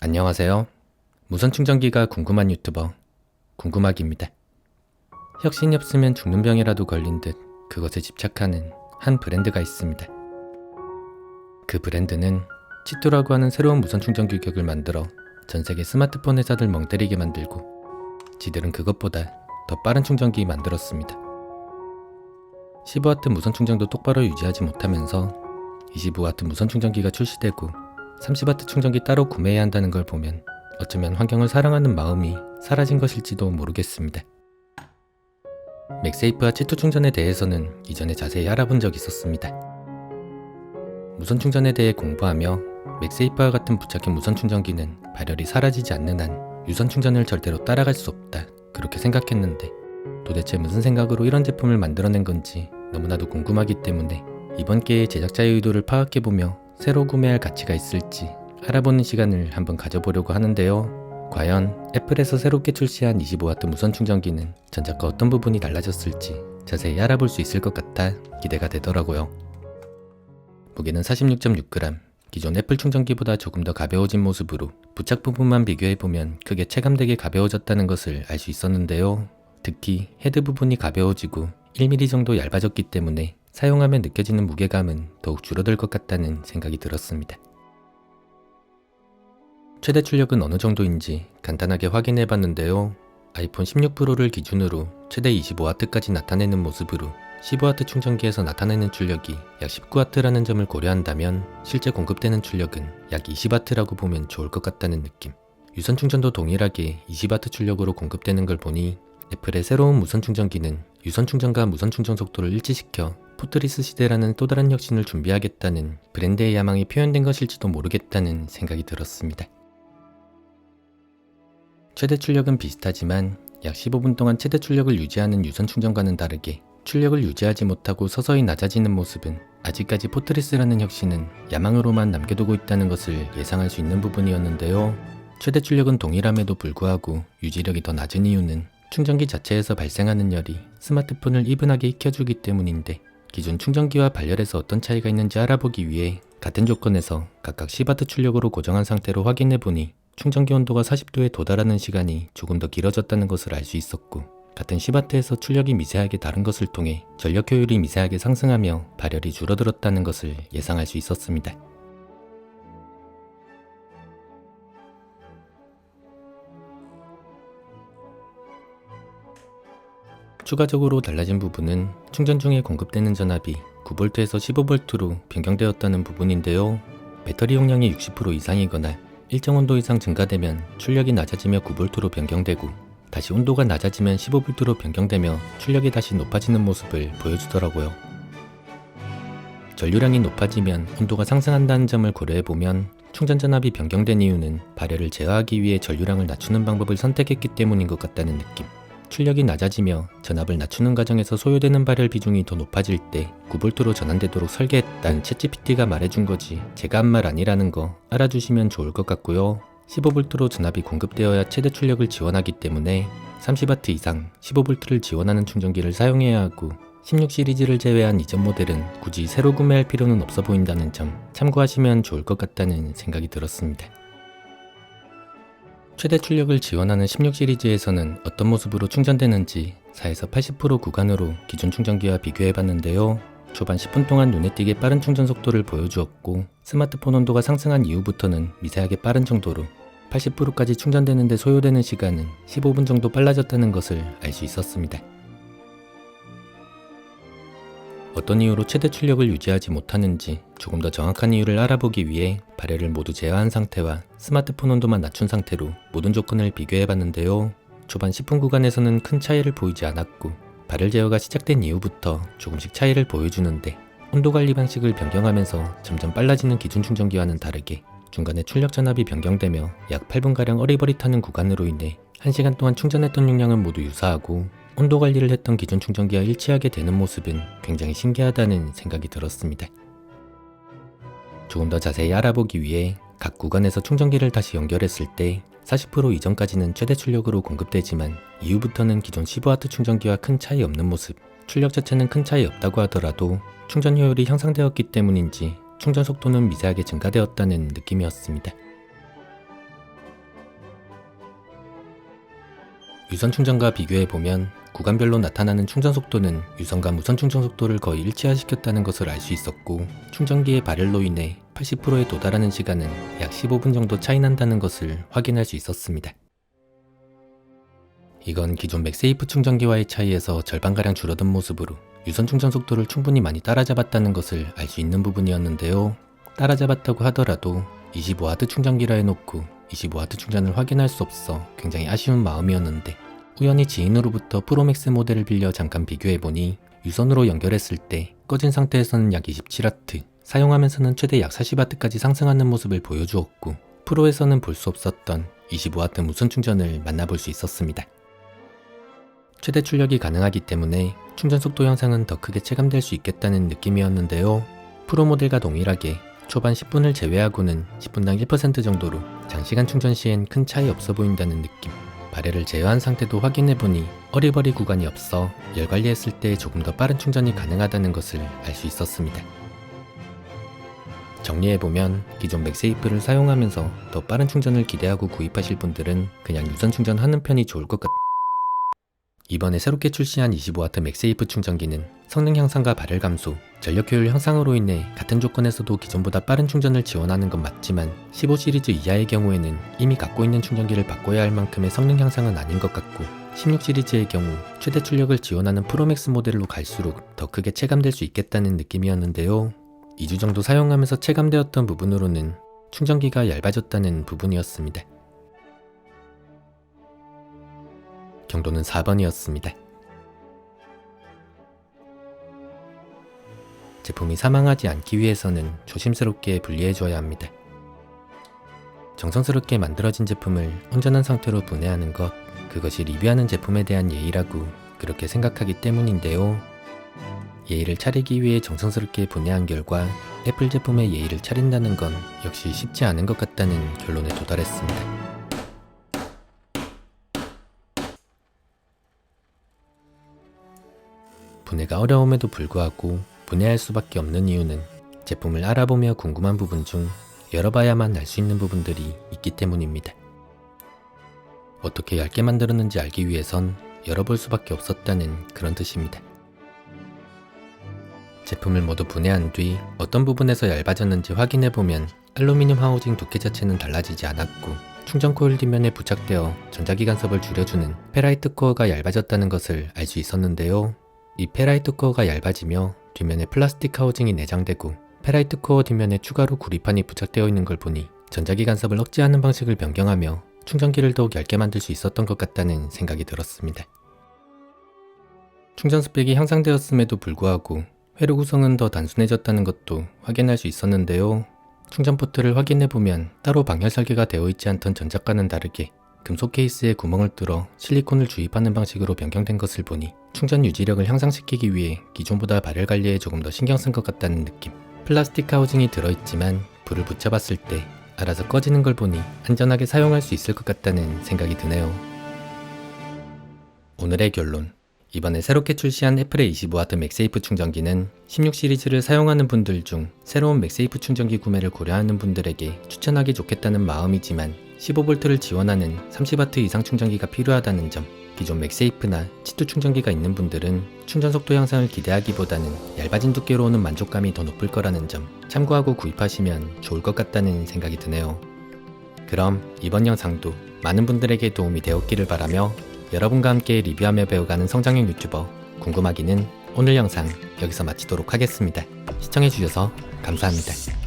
안녕하세요. 무선 충전기가 궁금한 유튜버 궁금하기입니다. 혁신이 없으면 죽는 병이라도 걸린 듯 그것에 집착하는 한 브랜드가 있습니다. 그 브랜드는 치투라고 하는 새로운 무선 충전 규격을 만들어 전세계 스마트폰 회사들 멍때리게 만들고 지들은 그것보다 더 빠른 충전기 만들었습니다. 15W 무선 충전도 똑바로 유지하지 못하면서 25W 무선 충전기가 출시되고 30W 충전기 따로 구매해야 한다는 걸 보면 어쩌면 환경을 사랑하는 마음이 사라진 것일지도 모르겠습니다. 맥세이프와 치투 충전에 대해서는 이전에 자세히 알아본 적이 있었습니다. 무선 충전에 대해 공부하며 맥세이프와 같은 부착형 무선 충전기는 발열이 사라지지 않는 한 유선 충전을 절대로 따라갈 수 없다 그렇게 생각했는데 도대체 무슨 생각으로 이런 제품을 만들어낸 건지 너무나도 궁금하기 때문에 이번 기회에 제작자의 의도를 파악해보며 새로 구매할 가치가 있을지 알아보는 시간을 한번 가져보려고 하는데요. 과연 애플에서 새롭게 출시한 25W 무선 충전기는 전작과 어떤 부분이 달라졌을지 자세히 알아볼 수 있을 것 같아 기대가 되더라고요. 무게는 46.6g, 기존 애플 충전기보다 조금 더 가벼워진 모습으로 부착 부분만 비교해보면 크게 체감되게 가벼워졌다는 것을 알 수 있었는데요. 특히 헤드 부분이 가벼워지고 1mm 정도 얇아졌기 때문에 사용하면 느껴지는 무게감은 더욱 줄어들 것 같다는 생각이 들었습니다. 최대 출력은 어느 정도인지 간단하게 확인해 봤는데요. 아이폰 16 프로를 기준으로 최대 25W까지 나타내는 모습으로 15W 충전기에서 나타내는 출력이 약 19W라는 점을 고려한다면 실제 공급되는 출력은 약 20W라고 보면 좋을 것 같다는 느낌. 유선 충전도 동일하게 20W 출력으로 공급되는 걸 보니 애플의 새로운 무선 충전기는 유선 충전과 무선 충전 속도를 일치시켜 포트리스 시대라는 또 다른 혁신을 준비하겠다는 브랜드의 야망이 표현된 것일지도 모르겠다는 생각이 들었습니다. 최대 출력은 비슷하지만 약 15분 동안 최대 출력을 유지하는 유선 충전과는 다르게 출력을 유지하지 못하고 서서히 낮아지는 모습은 아직까지 포트리스라는 혁신은 야망으로만 남겨두고 있다는 것을 예상할 수 있는 부분이었는데요. 최대 출력은 동일함에도 불구하고 유지력이 더 낮은 이유는 충전기 자체에서 발생하는 열이 스마트폰을 이분하게 익혀주기 때문인데 기존 충전기와 발열에서 어떤 차이가 있는지 알아보기 위해 같은 조건에서 각각 10W 출력으로 고정한 상태로 확인해보니 충전기 온도가 40도에 도달하는 시간이 조금 더 길어졌다는 것을 알 수 있었고 같은 10W에서 출력이 미세하게 다른 것을 통해 전력 효율이 미세하게 상승하며 발열이 줄어들었다는 것을 예상할 수 있었습니다. 추가적으로 달라진 부분은 충전 중에 공급되는 전압이 9V에서 15V로 변경되었다는 부분인데요. 배터리 용량이 60% 이상이거나 일정 온도 이상 증가되면 출력이 낮아지며 9V로 변경되고 다시 온도가 낮아지면 15V로 변경되며 출력이 다시 높아지는 모습을 보여주더라고요. 전류량이 높아지면 온도가 상승한다는 점을 고려해보면 충전 전압이 변경된 이유는 발열을 제어하기 위해 전류량을 낮추는 방법을 선택했기 때문인 것 같다는 느낌. 출력이 낮아지며 전압을 낮추는 과정에서 소요되는 발열 비중이 더 높아질 때 9V로 전환되도록 설계했다는 챗GPT가 말해준 거지 제가 한 말 아니라는 거 알아주시면 좋을 것 같고요. 15V로 전압이 공급되어야 최대 출력을 지원하기 때문에 30W 이상 15V를 지원하는 충전기를 사용해야 하고 16 시리즈를 제외한 이전 모델은 굳이 새로 구매할 필요는 없어 보인다는 점 참고하시면 좋을 것 같다는 생각이 들었습니다. 최대 출력을 지원하는 16 시리즈에서는 어떤 모습으로 충전되는지 4에서 80% 구간으로 기존 충전기와 비교해봤는데요. 초반 10분 동안 눈에 띄게 빠른 충전 속도를 보여주었고 스마트폰 온도가 상승한 이후부터는 미세하게 빠른 정도로 80%까지 충전되는데 소요되는 시간은 15분 정도 빨라졌다는 것을 알 수 있었습니다. 어떤 이유로 최대 출력을 유지하지 못하는지 조금 더 정확한 이유를 알아보기 위해 발열을 모두 제어한 상태와 스마트폰 온도만 낮춘 상태로 모든 조건을 비교해봤는데요. 초반 10분 구간에서는 큰 차이를 보이지 않았고 발열 제어가 시작된 이후부터 조금씩 차이를 보여주는데 온도 관리 방식을 변경하면서 점점 빨라지는 기존 충전기와는 다르게 중간에 출력 전압이 변경되며 약 8분가량 어리버릿하는 구간으로 인해 1시간 동안 충전했던 용량은 모두 유사하고 온도 관리를 했던 기존 충전기와 일치하게 되는 모습은 굉장히 신기하다는 생각이 들었습니다. 조금 더 자세히 알아보기 위해 각 구간에서 충전기를 다시 연결했을 때 40% 이전까지는 최대 출력으로 공급되지만 이후부터는 기존 15W 충전기와 큰 차이 없는 모습, 출력 자체는 큰 차이 없다고 하더라도 충전 효율이 향상되었기 때문인지 충전 속도는 미세하게 증가되었다는 느낌이었습니다. 유선 충전과 비교해보면 구간별로 나타나는 충전 속도는 유선과 무선 충전 속도를 거의 일치화시켰다는 것을 알 수 있었고, 충전기의 발열로 인해 80%에 도달하는 시간은 약 15분 정도 차이 난다는 것을 확인할 수 있었습니다. 이건 기존 맥세이프 충전기와의 차이에서 절반가량 줄어든 모습으로 유선 충전 속도를 충분히 많이 따라잡았다는 것을 알 수 있는 부분이었는데요. 따라잡았다고 하더라도 25W 충전기라 해놓고 25W 충전을 확인할 수 없어 굉장히 아쉬운 마음이었는데, 우연히 지인으로부터 프로맥스 모델을 빌려 잠깐 비교해보니 유선으로 연결했을 때 꺼진 상태에서는 약 27W, 사용하면서는 최대 약 40W까지 상승하는 모습을 보여주었고, 프로에서는 볼 수 없었던 25W 무선 충전을 만나볼 수 있었습니다. 최대 출력이 가능하기 때문에 충전 속도 향상은 더 크게 체감될 수 있겠다는 느낌이었는데요. 프로 모델과 동일하게 초반 10분을 제외하고는 10분당 1% 정도로 장시간 충전 시엔 큰 차이 없어 보인다는 느낌. 발열을 제어한 상태도 확인해보니 어리버리 구간이 없어 열 관리했을 때 조금 더 빠른 충전이 가능하다는 것을 알 수 있었습니다. 정리해보면 기존 맥세이프를 사용하면서 더 빠른 충전을 기대하고 구입하실 분들은 그냥 유선 충전하는 편이 좋을 것 같아요. 이번에 새롭게 출시한 25W 맥세이프 충전기는 성능 향상과 발열 감소, 전력 효율 향상으로 인해 같은 조건에서도 기존보다 빠른 충전을 지원하는 건 맞지만 15 시리즈 이하의 경우에는 이미 갖고 있는 충전기를 바꿔야 할 만큼의 성능 향상은 아닌 것 같고, 16 시리즈의 경우 최대 출력을 지원하는 프로맥스 모델로 갈수록 더 크게 체감될 수 있겠다는 느낌이었는데요. 2주 정도 사용하면서 체감되었던 부분으로는 충전기가 얇아졌다는 부분이었습니다. 경도는 4번이었습니다. 제품이 사망하지 않기 위해서는 조심스럽게 분리해줘야 합니다. 정성스럽게 만들어진 제품을 온전한 상태로 분해하는 것, 그것이 리뷰하는 제품에 대한 예의라고 그렇게 생각하기 때문인데요. 예의를 차리기 위해 정성스럽게 분해한 결과 애플 제품의 예의를 차린다는 건 역시 쉽지 않은 것 같다는 결론에 도달했습니다. 분해가 어려움에도 불구하고 분해할 수밖에 없는 이유는 제품을 알아보며 궁금한 부분 중 열어봐야만 알 수 있는 부분들이 있기 때문입니다. 어떻게 얇게 만들었는지 알기 위해선 열어볼 수밖에 없었다는 그런 뜻입니다. 제품을 모두 분해한 뒤 어떤 부분에서 얇아졌는지 확인해보면 알루미늄 하우징 두께 자체는 달라지지 않았고, 충전 코일 뒷면에 부착되어 전자기관섭을 줄여주는 페라이트 코어가 얇아졌다는 것을 알 수 있었는데요. 이 페라이트 코어가 얇아지며 뒷면에 플라스틱 하우징이 내장되고 페라이트 코어 뒷면에 추가로 구리판이 부착되어 있는 걸 보니 전자기관섭을 억제하는 방식을 변경하며 충전기를 더욱 얇게 만들 수 있었던 것 같다는 생각이 들었습니다. 충전 스펙이 향상되었음에도 불구하고 회로 구성은 더 단순해졌다는 것도 확인할 수 있었는데요. 충전 포트를 확인해보면 따로 방열 설계가 되어 있지 않던 전작과는 다르게 금속 케이스에 구멍을 뚫어 실리콘을 주입하는 방식으로 변경된 것을 보니 충전 유지력을 향상시키기 위해 기존보다 발열 관리에 조금 더 신경 쓴 것 같다는 느낌. 플라스틱 하우징이 들어있지만 불을 붙여봤을 때 알아서 꺼지는 걸 보니 안전하게 사용할 수 있을 것 같다는 생각이 드네요. 오늘의 결론. 이번에 새롭게 출시한 애플의 25W 맥세이프 충전기는 16 시리즈를 사용하는 분들 중 새로운 맥세이프 충전기 구매를 고려하는 분들에게 추천하기 좋겠다는 마음이지만 15V를 지원하는 30W 이상 충전기가 필요하다는 점, 기존 맥세이프나 치투 충전기가 있는 분들은 충전 속도 향상을 기대하기보다는 얇아진 두께로 오는 만족감이 더 높을 거라는 점 참고하고 구입하시면 좋을 것 같다는 생각이 드네요. 그럼 이번 영상도 많은 분들에게 도움이 되었기를 바라며 여러분과 함께 리뷰하며 배워가는 성장형 유튜버 궁금하기는 오늘 영상 여기서 마치도록 하겠습니다. 시청해주셔서 감사합니다.